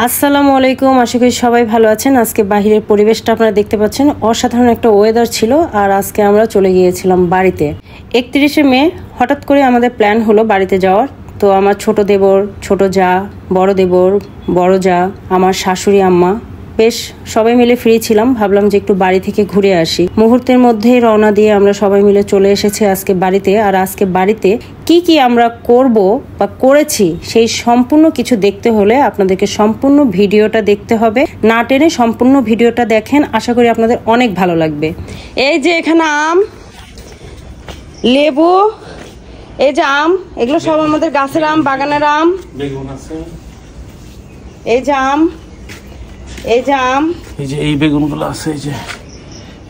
আসসালামু আলাইকুম, আশা করি সবাই ভালো আছেন। আজকে বাহিরের পরিবেশটা আপনারা দেখতে পাচ্ছেন, অসাধারণ একটা ওয়েদার ছিল। আর আজকে আমরা চলে গিয়েছিলাম বাড়িতে। 31শে মে হঠাৎ করে আমাদের প্ল্যান হলো বাড়িতে যাওয়ার। তো আমার ছোট দেবর, ছোট জা, বড় দেবর, বড় জা, আমার শাশুড়ি আম্মা, বেশ সবাই মিলে ফ্রি ছিলাম। ভাবলাম যে একটু বাড়ি থেকে ঘুরে আসি। মুহূর্তের মধ্যেই রওনা দিয়ে আমরা সবাই মিলে চলে এসেছি আজকে বাড়িতে। আর আজকে বাড়িতে কি কি আমরা করব বা করেছি সেই সম্পূর্ণ কিছু দেখতে হলে আপনাদেরকে সম্পূর্ণ ভিডিওটা দেখতে হবে। না টেনে সম্পূর্ণ ভিডিওটা দেখেন, আশা করি আপনাদের অনেক ভালো লাগবে। এই যে এখানে আম, লেবু, এই যে আম, এগুলো সব আমাদের গাছের আম, বাগানের আম। এই যে আম, এই যে আম, এই যে এই বেগুনগুলো আছে, এই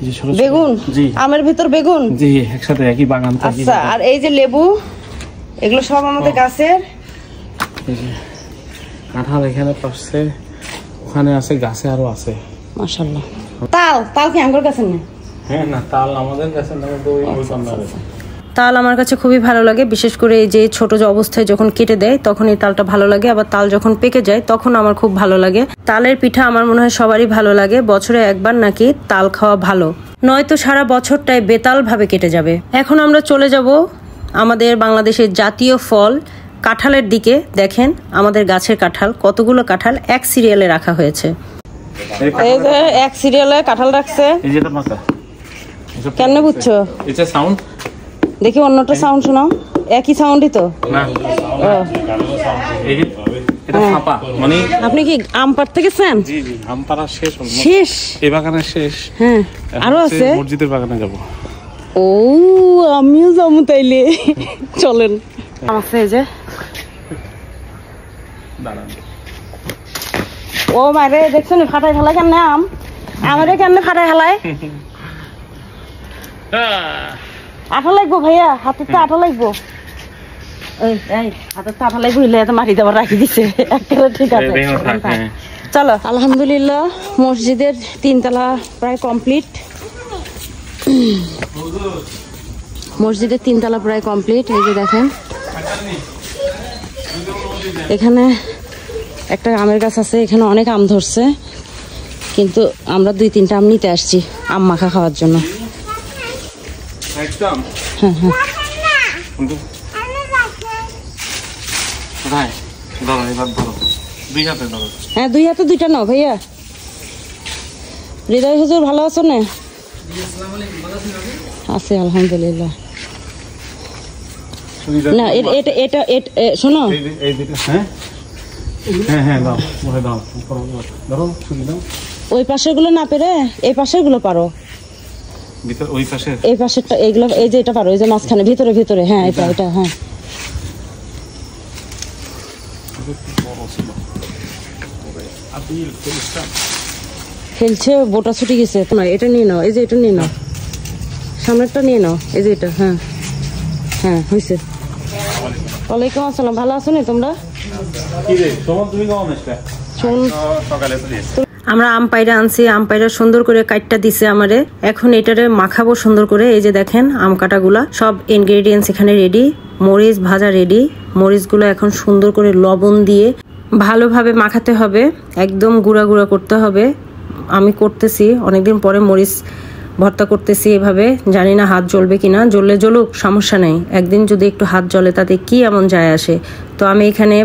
যে ছোট বেগুন, জি আমের ভিতর বেগুন, জি একসাথে একই বাগান। আচ্ছা, আর এই যে লেবু, এগুলো সব আমাদের গাছের। এই যে কাঁঠাল এখানে পাশে, ওখানে আছে, গাছে আরো আছে মাশাআল্লাহ। তাল, তাল কি আঙ্গুর গাছের না? হ্যাঁ, না তাল আমাদের গাছের না, ওই কর্নারে। তাল আমার কাছে খুবই ভালো লাগে, বিশেষ করে এই যে ছোট যে অবস্থায় যখন কেটে দেয় তখন এই তালটা ভালো লাগে। আবার তাল যখন পেকে যায় তখন আমার খুব ভালো লাগে। তালের পিঠা আমার মনে হয় সবারই ভালো লাগে। বছরে একবার নাকি তাল খাওয়া ভালো, নয়তো সারা বছরটাই বেতাল ভাবে কেটে যাবে। এখন আমরা চলে যাব আমাদের বাংলাদেশের জাতীয় ফল কাঁঠালের দিকে। দেখেন আমাদের গাছের কাঁঠাল, কতগুলো কাঁঠাল এক সিরিয়ালে রাখা হয়েছে। এই যে এক সিরিয়ালে কাঁঠাল রাখছে। কেন বুঝছো? এটা সাউন্ড দেখি, অন্যটা সাউন্ড শোনাও। একই সাউন্ডই তো না। মানে আপনি কি আম পাড়তে গেছেন? জি জি, আম পাড়া শেষ, শেষ, এই বাগানের শেষ। হ্যাঁ, আরো আছে, মসজিদের বাগানে যাব। ও আমিও যাবো তাইলে, চলেন। আছে এই যে, ও মারে দেখছেন ফাটাই ফেলাই কেন আম, আমারে কেন ফাটাই ফেলায়? আঠা লাগবো ভাইয়া, হাতের তো আঠা লাগবো। হাতের তো আঠা লাগবো, হইলে এত মাটি দেওয়ার রাখি দিচ্ছে। ঠিক আছে, চলো। আলহামদুলিল্লাহ, মসজিদের 3 তলা প্রায় কমপ্লিট। মসজিদের 3 তলা প্রায় কমপ্লিট। এই যে দেখেন, এখানে একটা আমের গাছ আছে, এখানে অনেক আম ধরছে, কিন্তু আমরা 2-3টা আম নিতে আসছি আম মাখা খাওয়ার জন্য। হ্যাঁ হ্যাঁ, হ্যাঁ 2 হাতে 2টা নাও ভাইয়া। হৃদয় হুজুর ভালো আছো না? আছে আলহামদুলিল্লাহ। না এটা এটা এটা শোনো, ওই পাশের গুলো না পেরে এই পাশের গুলো পারো। ওই পাশে, এই পাশেরটা, এইগুলো, এই যে এটা পারো, এই যে মাঝখানে ভিতরে ভিতরে। হ্যাঁ এটা এটা, হ্যাঁ খেলছে, বোটা ছুটে গেছে। তোমার এটা নিয়ে নাও, এই যে এটা নিয়ে নাও, সামনেরটা নিয়ে নাও, এই যে এটা। হ্যাঁ হ্যাঁ হয়েছে। ওয়ালাইকুম আসসালাম, ভালো আছো না তোমরা? আমরা আম পাইরা আনছি, আম পাইরা সুন্দর করে কাটটা দিছে আমারে। এখন এটারে মাখাবো সুন্দর করে। এই যে দেখেন আম কাটাগুলা সব ইনগ্রেডিয়েন্টস এখানে রেডি। মরিচ ভাজা রেডি। মরিচগুলো এখন সুন্দর করে লবণ দিয়ে ভালোভাবে মাখাতে হবে, একদম গুঁড়া গুঁড়া করতে হবে। আমি করতেছি অনেকদিন পরে মরিচ ভর্তা করতেছি এভাবে, জানি না হাত জ্বলবে কিনা। জ্বললে জ্বলুক, সমস্যা নেই। একদিন যদি একটু হাত জ্বলে তাতে কি এমন যায় আসে। তো আমি এখানে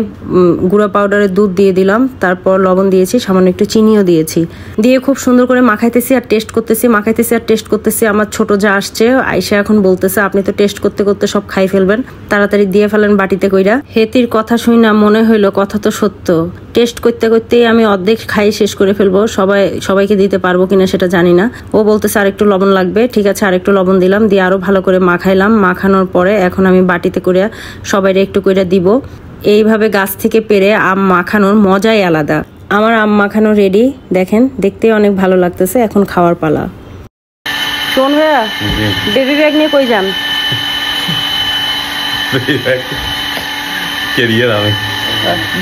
গুঁড়া পাউডারের দুধ দিয়ে দিলাম, তারপর লবণ দিয়েছি, সামান্য একটু চিনিও দিয়েছি, দিয়ে খুব সুন্দর করে মাখাইতেছি আর টেস্ট করতেছি, মাখাইতেছি আর টেস্ট করতেছি। আমার ছোট যা আসছে, আইসা এখন বলতেছে আপনি তো টেস্ট করতে করতে সব খাই ফেলবেন, তাড়াতাড়ি দিয়ে ফেলেন বাটিতে কইরা। হেতির কথা শুই না মনে হইলো কথা তো সত্য। টেস্ট করতে করতেই আমি অর্ধেক খাই শেষ করে ফেলবো। সবাইকে দিতে পারবো কিনা সেটা জানি না। ও বলতেছে আরেকটু লবণ লাগবে, ঠিক আছে আরেকটু লবণ দিলাম, দিয়ে আরো ভালো করে মাখাইলাম। মাখানোর পরে এখন আমি বাটিতে করে সবাইরে একটু করে দিব। এইভাবে গাছ থেকে পেরে আম মাখানোর মজাই আলাদা। আমার আম মাখানো রেডি, দেখেন দেখতে অনেক ভালো লাগতেছে। এখন খাওয়ার পালা। শোন ভাইয়া, বেবি ব্যাগ নিয়ে কই যান?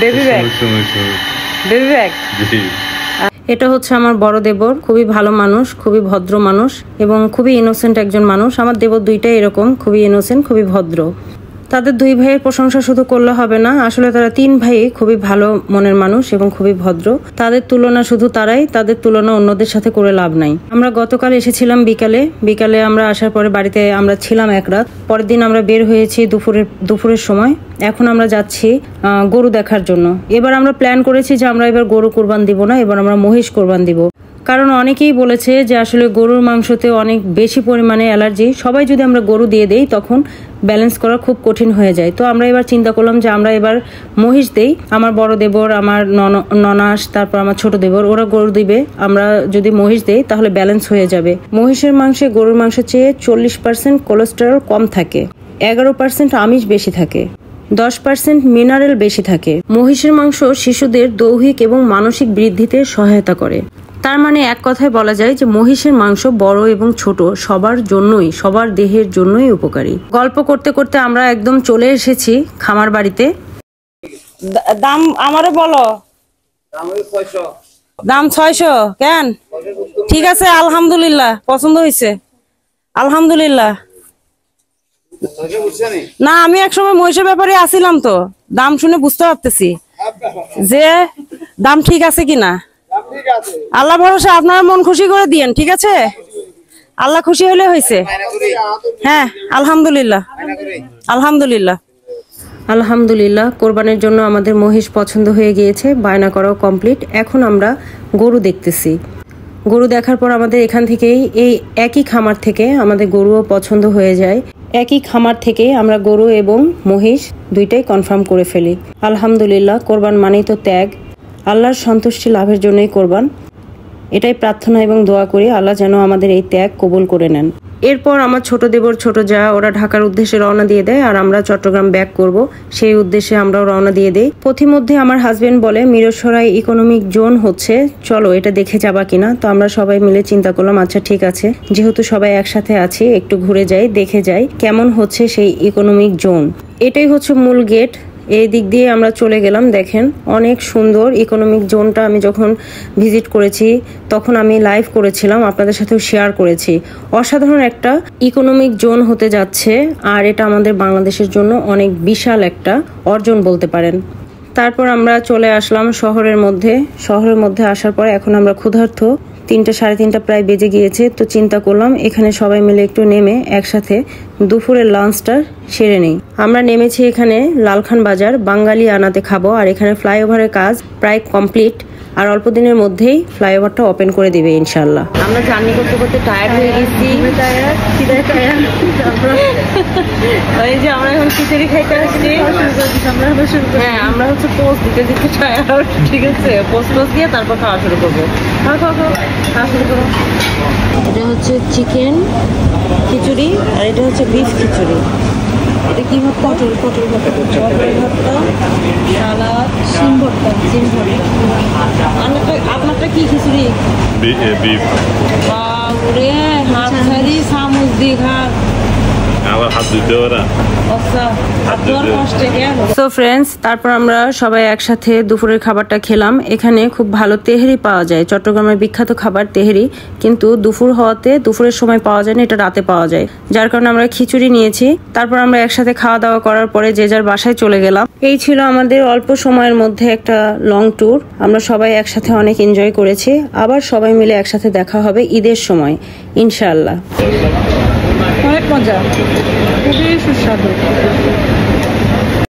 Baby bag, baby bag. এটা হচ্ছে আমার বড় দেবর, খুবই ভালো মানুষ, খুবই ভদ্র মানুষ এবং খুবই ইনোসেন্ট একজন মানুষ। আমার দেবর 2টাই এরকম, খুবই ইনোসেন্ট, খুবই ভদ্র। তাদের দুই ভাইয়ের প্রশংসা শুধু করলে হবে না, আসলে তারা তিন ভাই খুবই ভালো মনের মানুষ এবং খুবই ভদ্র। তাদের তুলনা শুধু তারাই, তাদের তুলনা অন্যদের সাথে করে লাভ নাই। আমরা গতকাল এসেছিলাম বিকালে আমরা আসার পরে বাড়িতে আমরা ছিলাম এক রাত। পরের দিন আমরা বের হয়েছি দুপুরের সময়। এখন আমরা যাচ্ছি গরু দেখার জন্য। এবার আমরা প্ল্যান করেছি যে আমরা এবার গরু কোরবান দিব না, এবার আমরা মহিষ কোরবান দিব। কারণ অনেকেই বলেছে যে আসলে গরুর মাংসতে অনেক বেশি পরিমাণে অ্যালার্জি, সবাই যদি আমরা গরু দিয়ে দেই তখন ব্যালেন্স করা খুব কঠিন হয়ে যায়। তো আমরা এবার চিন্তা করলাম যে আমরা এবার মহিষ দেই। আমার বড় দেবর, আমার ননাস, তারপর আমার ছোট দেবর, ওরা গরু দিবে। আমরা যদি মহিষ দেই তাহলে ব্যালেন্স হয়ে যাবে। মহিষের মাংসে গরুর মাংসের চেয়ে 40% কোলেস্টেরল কম থাকে, 11% আমিষ বেশি থাকে, 10% মিনারেল বেশি থাকে। মহিষের মাংস শিশুদের দৈহিক এবং মানসিক বৃদ্ধিতে সহায়তা করে। তার মানে এক কথায় বলা যায় যে মহিষের মাংস বড় এবং ছোট সবার জন্যই, সবার দেহের জন্যই উপকারী। গল্প করতে করতে আমরা একদম চলে এসেছি খামার বাড়িতে। দাম আমারে বলো। দাম 600। কেন? ঠিক আছে, আলহামদুলিল্লাহ, পছন্দ হয়েছে, আলহামদুলিল্লাহ। না, আমি একসময় মহিষের ব্যাপারে আসিলাম, তো দাম শুনে বুঝতে পারতেছি যে দাম ঠিক আছে কিনা। আল্লাহ ভরসা, আপনারা মন খুশি করে দিয়েন, ঠিক আছে? আল্লাহ খুশি হলে হয়েছে। হ্যাঁ, আলহামদুলিল্লাহ, আলহামদুলিল্লাহ, আলহামদুলিল্লাহ। কোরবানের জন্য আমাদের মহিষ পছন্দ হয়ে গিয়েছে, বায়না করাও কমপ্লিট। এখন আমরা গরু দেখতেছি। গরু দেখার পর আমাদের এখান থেকেই, এই একই খামার থেকে আমাদের গরুও পছন্দ হয়ে যায়। একই খামার থেকে আমরা গরু এবং মহিষ দুইটাই কনফার্ম করে ফেলি। আলহামদুলিল্লাহ, কোরবান মানেই তো ত্যাগ। আল্লাহর সন্তুষ্টি লাভের জন্যই কোরবান। এটাই প্রার্থনা এবং দোয়া করি আল্লাহ যেন আমাদের এই ত্যাগ কবুল করে নেন। এরপর আমার ছোট দেবর, ছোট জা ওরা ঢাকার উদ্দেশ্যে রওনা দিয়ে দেয়, আর আমরা চট্টগ্রাম ব্যাক করব, সেই উদ্দেশ্যে আমরাও রওনা দিয়ে দেই। পথিমধ্যে আমার হাজবেন্ড বলে মিরসরাই ইকোনমিক জোন হচ্ছে, চলো এটা দেখে যাবা কিনা। তো আমরা সবাই মিলে চিন্তা করলাম আচ্ছা ঠিক আছে, যেহেতু সবাই একসাথে আছি একটু ঘুরে যাই, দেখে যাই কেমন হচ্ছে সেই ইকোনমিক জোন। এটাই হচ্ছে মূল গেট। এই দিক দিয়ে আমরা চলে গেলাম। দেখেন অনেক সুন্দর ইকোনমিক জোনটা। আমি যখন ভিজিট করেছি তখন আমি লাইভ করেছিলাম, আপনাদের সাথেও শেয়ার করেছি। অসাধারণ একটা ইকোনমিক জোন হতে যাচ্ছে, আর এটা আমাদের বাংলাদেশের জন্য অনেক বিশাল একটা অর্জন বলতে পারেন। তারপর আমরা চলে আসলাম শহরের মধ্যে আসার পর এখন আমরা ক্ষুধার্ত, 3টা সাড়ে 3টা প্রায় বেজে গিয়েছে। তো চিন্তা করলাম এখানে সবাই মিলে একটু নেমে একসাথে দুপুরের লাঞ্চটা সেরে নেই। আমরা নেমেছি এখানে লালখান বাজার, বাঙালি আনাতে খাবো। আর এখানে ফ্লাইওভারের কাজ প্রায় কমপ্লিট, আর অল্প দিনের মধ্যেই ফ্লাইওভারটা ওপেন করে দিবে ইনশাল্লাহ। আমরা জার্নি করতে করতে টায়ার্ড হয়ে গেছি। এই যে আমরা এখন খিচুড়ি খাইতে আসছি। হ্যাঁ, আমরা হচ্ছে পোস্ট দিতে টায়ার্ড, ঠিক আছে? পোস্ট দিয়ে তারপর খাওয়া শুরু করবো। খাওয়া শুরু করবো। এটা হচ্ছে চিকেন খিচুড়ি, আর এটা হচ্ছে বিফ খিচুড়ি। এটা কি ভর্তা? পটল ভর্তা, সালাদ, শিম ভর্তা। আপনারটা কি খিচুড়ি? বিফ। বাবরে, হাত ছাড়ি চামচ দিয়ে খা। আবার হাত দিতে ওরা। সো ফ্রেন্ডস, তারপর আমরা সবাই একসাথে দুপুরের খাবারটা খেলাম। এখানে খুব ভালো তেহেরি পাওয়া যায়, চট্টগ্রামের বিখ্যাত খাবার তেহেরি, কিন্তু দুপুর হওয়াতে দুপুরের সময় পাওয়া যায় না, এটা রাতে পাওয়া যায়, যার কারণে আমরা খিচুড়ি নিয়েছি। তারপর আমরা একসাথে খাওয়া দাওয়া করার পরে যে যার বাসায় চলে গেলাম। এই ছিল আমাদের অল্প সময়ের মধ্যে একটা লং ট্যুর। আমরা সবাই একসাথে অনেক এনজয় করেছি। আবার সবাই মিলে একসাথে দেখা হবে ঈদের সময় ইনশাআল্লাহ। অনেক মজা, খুবই সুস্বাদু।